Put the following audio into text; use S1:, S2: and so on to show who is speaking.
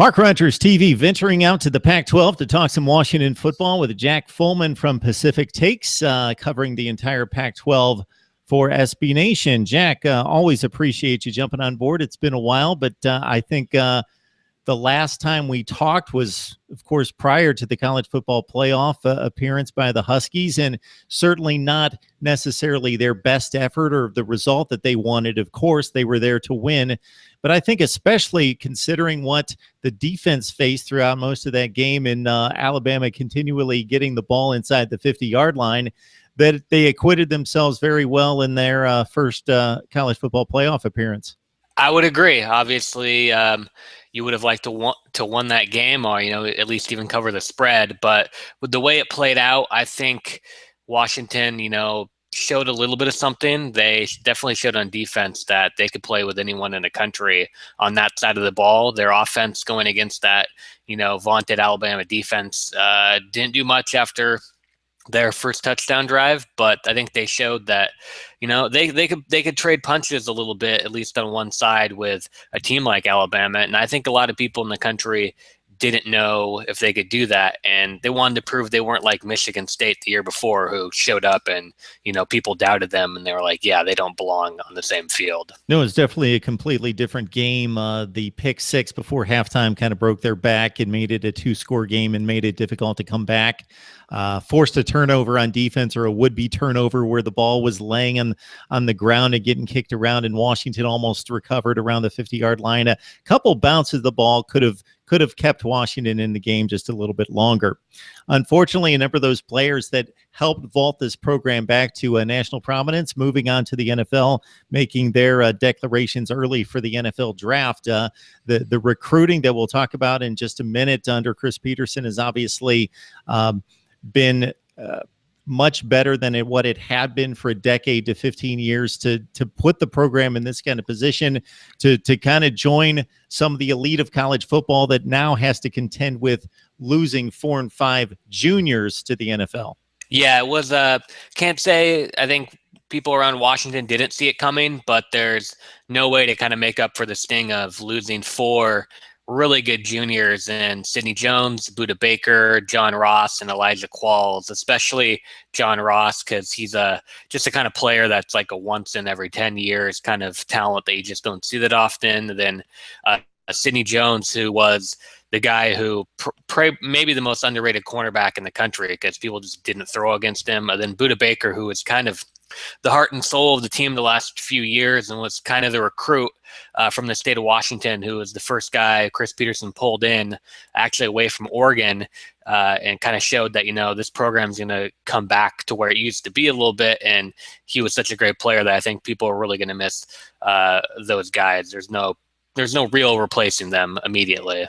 S1: Mark Rogers TV venturing out to the Pac-12 to talk some Washington football with Jack Follman from Pacific Takes, covering the entire Pac-12 for SB Nation. Jack, always appreciate you jumping on board. It's been a while, but I think the last time we talked was, of course, prior to the college football playoff appearance by the Huskies, and certainly not necessarily their best effort or the result that they wanted. Of course, they were there to win. But I think especially considering what the defense faced throughout most of that game in Alabama continually getting the ball inside the 50-yard line, that they acquitted themselves very well in their first college football playoff appearance.
S2: I would agree. Obviously, you would have liked to won that game, or at least even cover the spread. But with the way it played out, I think Washington, showed a little bit of something. They definitely showed on defense that they could play with anyone in the country on that side of the ball. Their offense going against that, vaunted Alabama defense didn't do much after their first touchdown drive, but I think they showed that, they could trade punches a little bit, at least on one side, with a team like Alabama. And I think a lot of people in the country didn't know if they could do that, and they wanted to prove they weren't like Michigan State the year before, who showed up and people doubted them, and they were like, yeah, they don't belong on the same field.
S1: No, it's definitely a completely different game. The pick six before halftime kind of broke their back and made it a 2-score game and made it difficult to come back. Forced a turnover on defense, or a would-be turnover, where the ball was laying on the ground and getting kicked around, and Washington almost recovered around the 50-yard line. A couple bounces of the ball could have kept Washington in the game just a little bit longer. Unfortunately, a number of those players that helped vault this program back to national prominence, moving on to the NFL, making their declarations early for the NFL draft. The recruiting that we'll talk about in just a minute under Chris Petersen has obviously been much better than what it had been for a decade to 15 years to put the program in this kind of position to kind of join some of the elite of college football that now has to contend with losing 4 and 5 juniors to the NFL.
S2: Yeah, it was can't say I think people around Washington didn't see it coming, but there's no way to kind of make up for the sting of losing 4 really good juniors in Sidney Jones, Budha Baker, John Ross, and Elijah Qualls, especially John Ross, because he's just a kind of player that's like a once in every 10 years kind of talent that you just don't see that often. And then Sidney Jones, who was the guy who maybe the most underrated cornerback in the country, because people just didn't throw against him. And then Budha Baker, who was kind of the heart and soul of the team the last few years and was kind of the recruit from the state of Washington, who was the first guy Chris Petersen pulled in actually away from Oregon, and kind of showed that, this program's going to come back to where it used to be a little bit. And he was such a great player that I think people are really going to miss those guys. There's no real replacing them immediately.